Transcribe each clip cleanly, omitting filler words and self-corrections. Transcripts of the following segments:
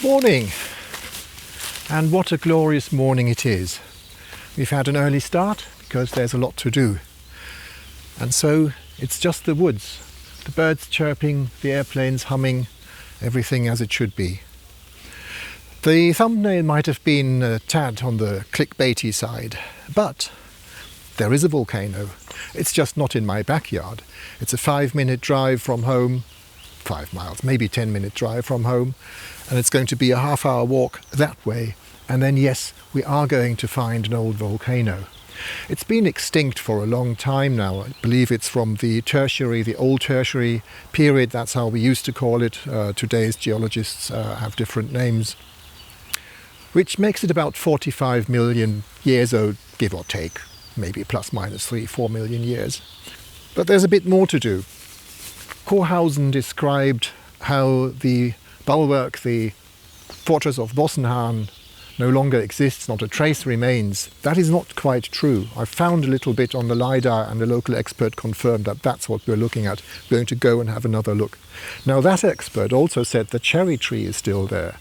Morning, and what a glorious morning it is. We've had an early start because there's a lot to do, and so it's just the woods, the birds chirping, the airplanes humming, everything as it should be. The thumbnail might have been a tad on the clickbaity side, but there is a volcano. It's just not in my backyard. It's a 5-minute drive from home, 5 miles, maybe 10-minute drive from home, and it's going to be a half-hour walk that way. And then, yes, we are going to find an old volcano. It's been extinct for a long time now. I believe it's from the tertiary, the old tertiary period. That's how we used to call it. Today's geologists have different names, which makes it about 45 million years old, give or take, maybe plus minus 3-4 million years. But there's a bit more to do. Korhausen described how the Bulwark, the Fortress of Bosenhahn, no longer exists, not a trace remains. That is not quite true. I found a little bit on the LiDAR, and the local expert confirmed that that's what we're looking at. We're going to go and have another look. Now, that expert also said the cherry tree is still there.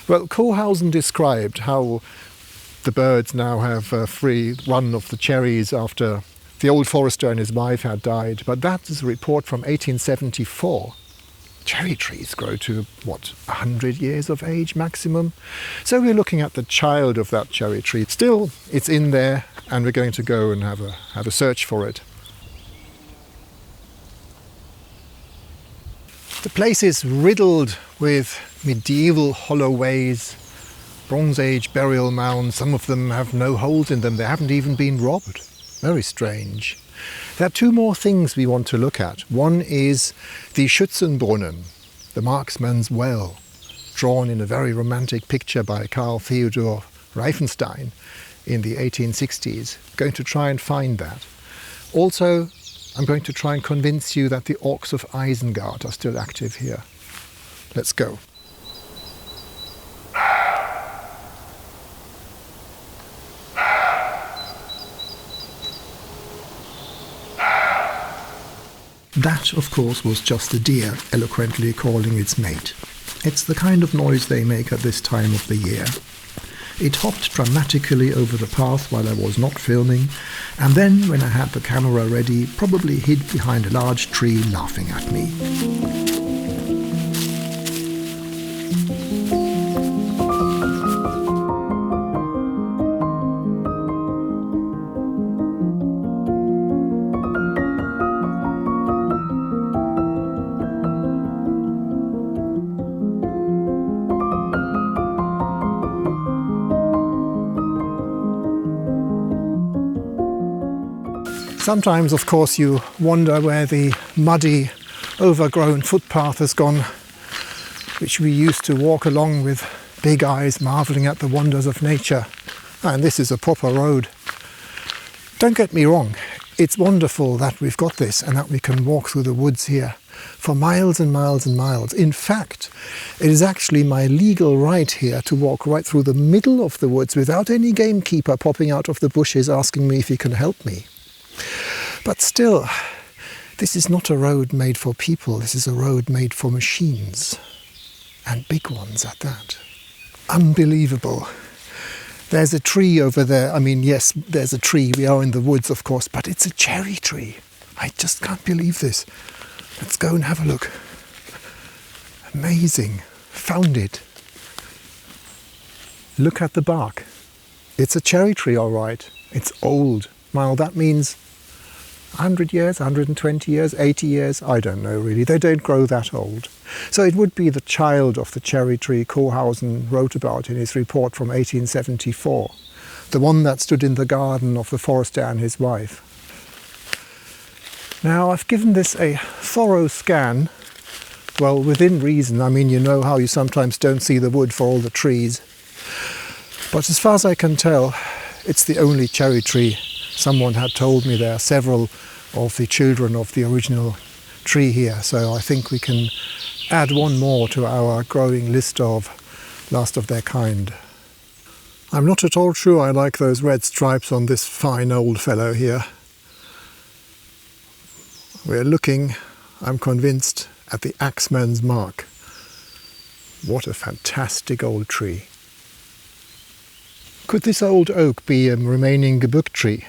Well, Korhausen described how the birds now have a free run of the cherries after the old forester and his wife had died, but that is a report from 1874. Cherry trees grow to, 100 years of age maximum? So we're looking at the child of that cherry tree. Still, it's in there, and we're going to go and have a search for it. The place is riddled with medieval hollow ways, Bronze Age burial mounds. Some of them have no holes in them. They haven't even been robbed. Very strange. There are two more things we want to look at. One is the Schützenbrunnen, the marksman's well, drawn in a very romantic picture by Carl Theodor Reifenstein in the 1860s. I'm going to try and find that. Also, I'm going to try and convince you that the Orcs of Isengard are still active here. Let's go. That, of course, was just a deer eloquently calling its mate. It's the kind of noise they make at this time of the year. It hopped dramatically over the path while I was not filming, and then, when I had the camera ready, probably hid behind a large tree laughing at me. Sometimes, of course, you wonder where the muddy, overgrown footpath has gone, which we used to walk along with big eyes, marvelling at the wonders of nature. And this is a proper road. Don't get me wrong, it's wonderful that we've got this and that we can walk through the woods here for miles and miles and miles. In fact, it is actually my legal right here to walk right through the middle of the woods without any gamekeeper popping out of the bushes asking me if he can help me. But still, this is not a road made for people, this is a road made for machines. And big ones at that. Unbelievable. There's a tree over there. I mean, yes, there's a tree. We are in the woods, of course, but it's a cherry tree. I just can't believe this. Let's go and have a look. Amazing. Found it. Look at the bark. It's a cherry tree, all right. It's old. Well, that means 100 years, 120 years, 80 years, I don't know really. They don't grow that old. So it would be the child of the cherry tree Korhausen wrote about in his report from 1874. The one that stood in the garden of the forester and his wife. Now, I've given this a thorough scan, well, within reason. I mean, you know how you sometimes don't see the wood for all the trees. But as far as I can tell, it's the only cherry tree. Someone had told me there are several of the children of the original tree here, so I think we can add one more to our growing list of last of their kind. I'm not at all sure I like those red stripes on this fine old fellow here. We're looking, I'm convinced, at the axeman's mark. What a fantastic old tree. Could this old oak be a remaining Gebueck tree?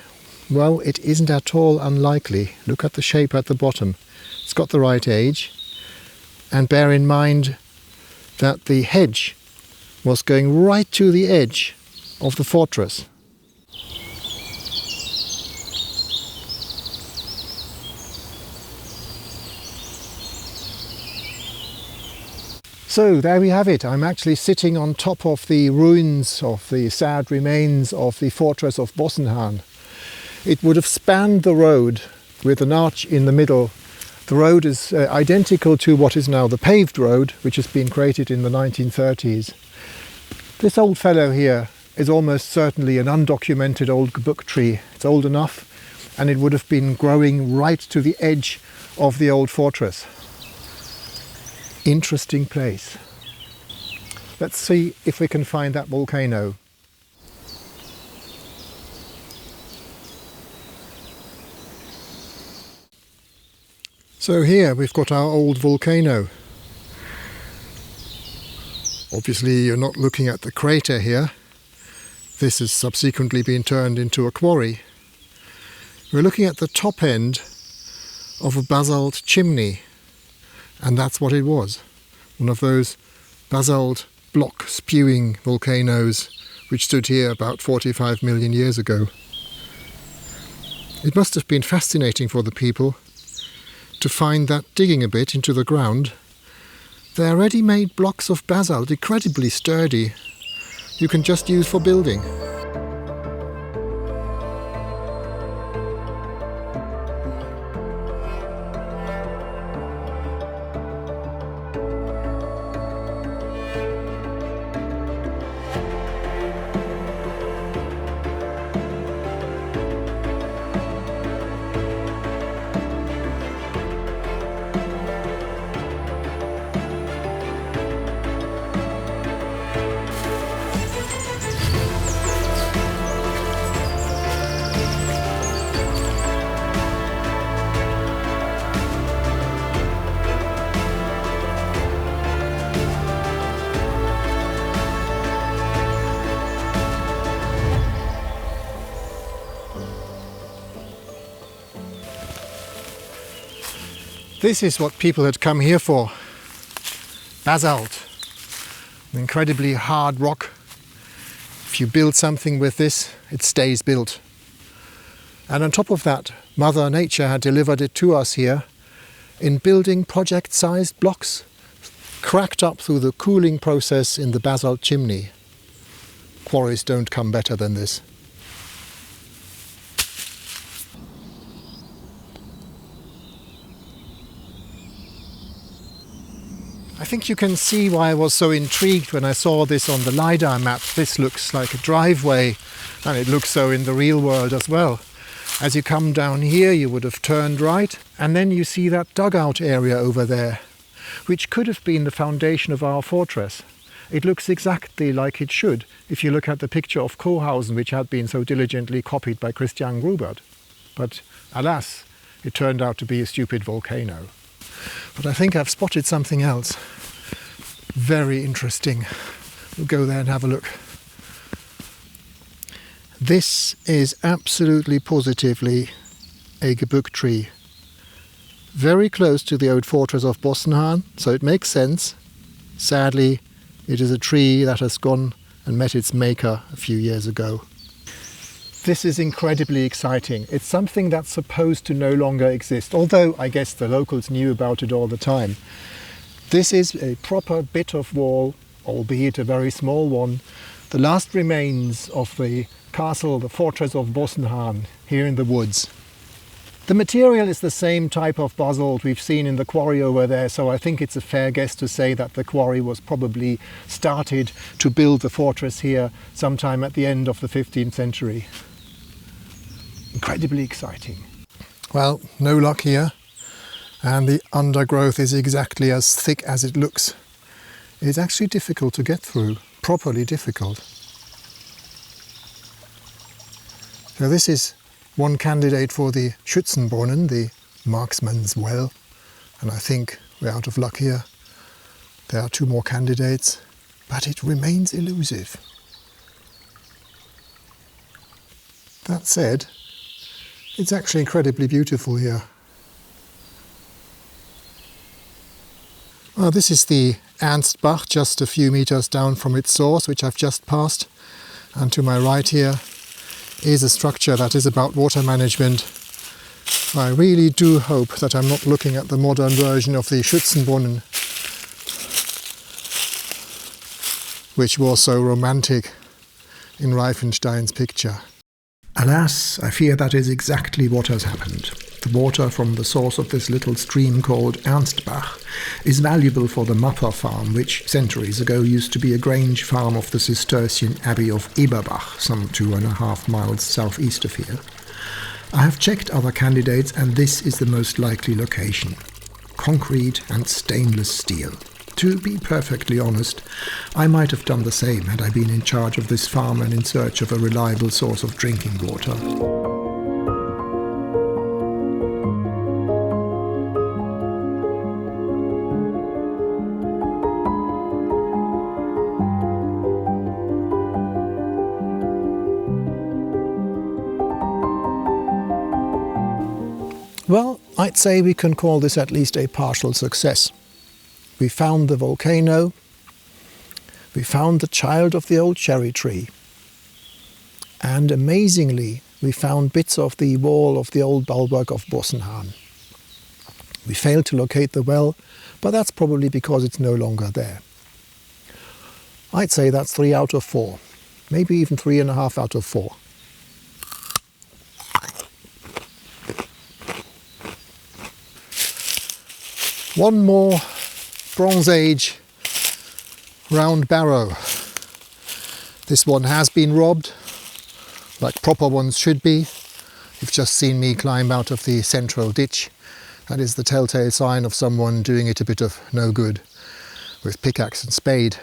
Well, it isn't at all unlikely. Look at the shape at the bottom. It's got the right age. And bear in mind that the hedge was going right to the edge of the fortress. So there we have it. I'm actually sitting on top of the ruins of the sad remains of the fortress of Bosenhahn. It would have spanned the road with an arch in the middle. The road is identical to what is now the paved road, which has been created in the 1930s. This old fellow here is almost certainly an undocumented old Gebueck tree. It's old enough, and it would have been growing right to the edge of the old fortress. Interesting place. Let's see if we can find that volcano. So here we've got our old volcano. Obviously you're not looking at the crater here. This has subsequently been turned into a quarry. We're looking at the top end of a basalt chimney. And that's what it was. One of those basalt block spewing volcanoes which stood here about 45 million years ago. It must have been fascinating for the people to find that digging a bit into the ground, they're ready-made blocks of basalt, incredibly sturdy. You can just use for building. This is what people had come here for. Basalt, an incredibly hard rock. If you build something with this, it stays built. And on top of that, Mother Nature had delivered it to us here in building project-sized blocks, cracked up through the cooling process in the basalt chimney. Quarries don't come better than this. I think you can see why I was so intrigued when I saw this on the LiDAR map. This looks like a driveway, and it looks so in the real world as well. As you come down here, you would have turned right, and then you see that dugout area over there, which could have been the foundation of our fortress. It looks exactly like it should if you look at the picture of Kohausen, which had been so diligently copied by Christian Grubert. But alas, it turned out to be a stupid volcano. But I think I've spotted something else. Very interesting. We'll go there and have a look. This is absolutely positively a Gebueck tree. Very close to the old fortress of Bosenhahn, so it makes sense. Sadly, it is a tree that has gone and met its maker a few years ago. This is incredibly exciting. It's something that's supposed to no longer exist, although I guess the locals knew about it all the time. This is a proper bit of wall, albeit a very small one. The last remains of the castle, the fortress of Bosenhahn, here in the woods. The material is the same type of basalt we've seen in the quarry over there, so I think it's a fair guess to say that the quarry was probably started to build the fortress here sometime at the end of the 15th century. Incredibly exciting. Well, no luck here, and the undergrowth is exactly as thick as it looks. It's actually difficult to get through, properly difficult. So this is one candidate for the Schützenbrunnen, the marksman's well, and I think we're out of luck here. There are 2 more candidates, but it remains elusive. That said, it's actually incredibly beautiful here. Well, this is the Ernstbach, just a few meters down from its source, which I've just passed. And to my right here is a structure that is about water management. I really do hope that I'm not looking at the modern version of the Schützenbrunnen, which was so romantic in Reifenstein's picture. Alas, I fear that is exactly what has happened. The water from the source of this little stream called Ernstbach is valuable for the Mapper farm, which centuries ago used to be a grange farm of the Cistercian Abbey of Eberbach, some 2.5 miles southeast of here. I have checked other candidates and this is the most likely location. Concrete and stainless steel. To be perfectly honest, I might have done the same had I been in charge of this farm and in search of a reliable source of drinking water. Well, I'd say we can call this at least a partial success. We found the volcano, we found the child of the old cherry tree, and amazingly we found bits of the wall of the old Bulwark of Bosenhahn. We failed to locate the well, but that's probably because it's no longer there. I'd say that's 3 out of 4, maybe even 3.5 out of 4. One more Bronze Age round barrow. This one has been robbed, like proper ones should be. You've just seen me climb out of the central ditch. That is the telltale sign of someone doing it a bit of no good with pickaxe and spade.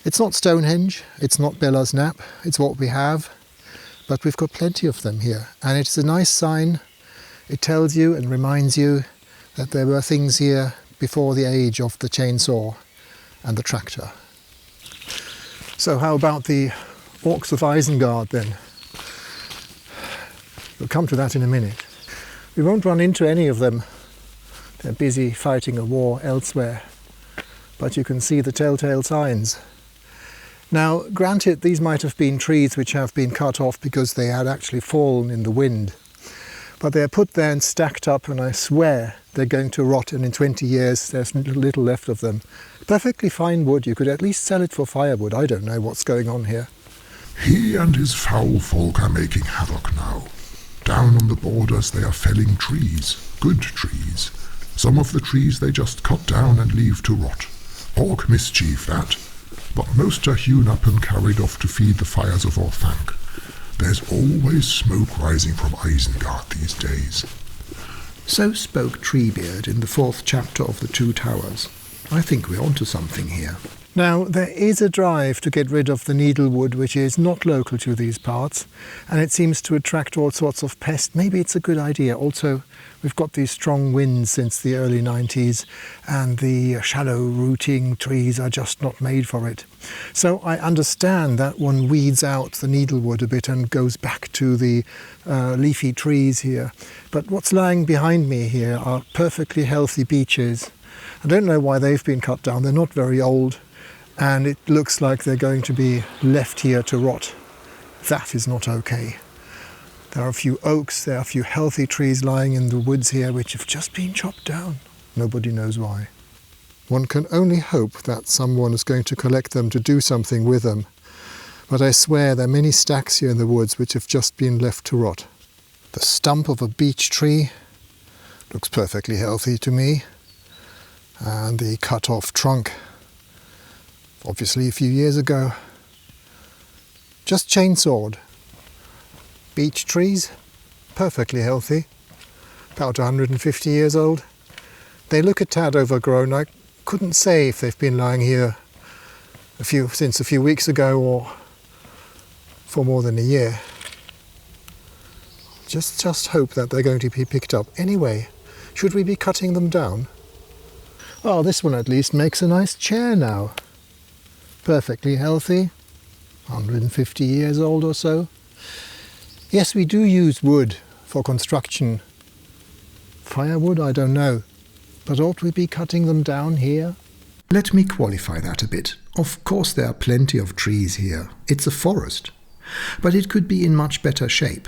It's not Stonehenge, it's not Bella's Knap, it's what we have, but we've got plenty of them here. And it's a nice sign. It tells you and reminds you that there were things here before the age of the chainsaw and the tractor. So how about the Orcs of Isengard then? We'll come to that in a minute. We won't run into any of them. They're busy fighting a war elsewhere. But you can see the telltale signs. Now, granted, these might have been trees which have been cut off because they had actually fallen in the wind. But they're put there and stacked up, and I swear they're going to rot, and in 20 years there's little left of them. Perfectly fine wood, you could at least sell it for firewood. I don't know what's going on here. He and his foul folk are making havoc now. Down on the borders they are felling trees, good trees. Some of the trees they just cut down and leave to rot. Orc mischief, that. But most are hewn up and carried off to feed the fires of Orthanc. There's always smoke rising from Isengard these days. So spoke Treebeard in the 4th chapter of The Two Towers. I think we're onto something here. Now, there is a drive to get rid of the needlewood, which is not local to these parts, and it seems to attract all sorts of pests. Maybe it's a good idea. Also, we've got these strong winds since the early 90s, and the shallow rooting trees are just not made for it. So I understand that one weeds out the needlewood a bit and goes back to the leafy trees here. But what's lying behind me here are perfectly healthy beeches. I don't know why they've been cut down. They're not very old. And it looks like they're going to be left here to rot. That is not okay. There are a few oaks, there are a few healthy trees lying in the woods here which have just been chopped down. Nobody knows why. One can only hope that someone is going to collect them to do something with them. But I swear there are many stacks here in the woods which have just been left to rot. The stump of a beech tree looks perfectly healthy to me. And the cut-off trunk, obviously a few years ago, just chainsawed. Beech trees, perfectly healthy, about 150 years old. They look a tad overgrown. I couldn't say if they've been lying here since a few weeks ago or for more than a year. Just hope that they're going to be picked up. Anyway, should we be cutting them down? Oh, this one at least makes a nice chair now. Perfectly healthy, 150 years old or so. Yes, we do use wood for construction. Firewood, I don't know. But ought we be cutting them down here? Let me qualify that a bit. Of course there are plenty of trees here. It's a forest. But it could be in much better shape.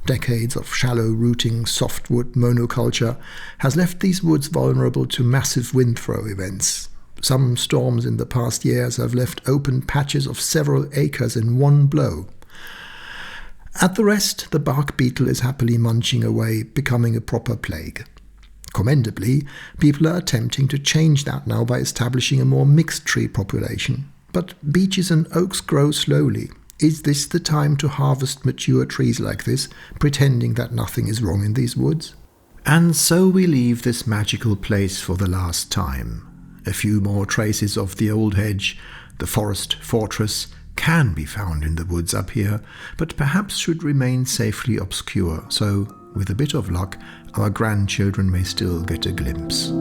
Decades of shallow rooting softwood monoculture has left these woods vulnerable to massive wind throw events. Some storms in the past years have left open patches of several acres in one blow. At the rest, the bark beetle is happily munching away, becoming a proper plague. Commendably, people are attempting to change that now by establishing a more mixed tree population. But beeches and oaks grow slowly. Is this the time to harvest mature trees like this, pretending that nothing is wrong in these woods? And so we leave this magical place for the last time. A few more traces of the old hedge, the forest fortress, can be found in the woods up here, but perhaps should remain safely obscure, so, with a bit of luck, our grandchildren may still get a glimpse.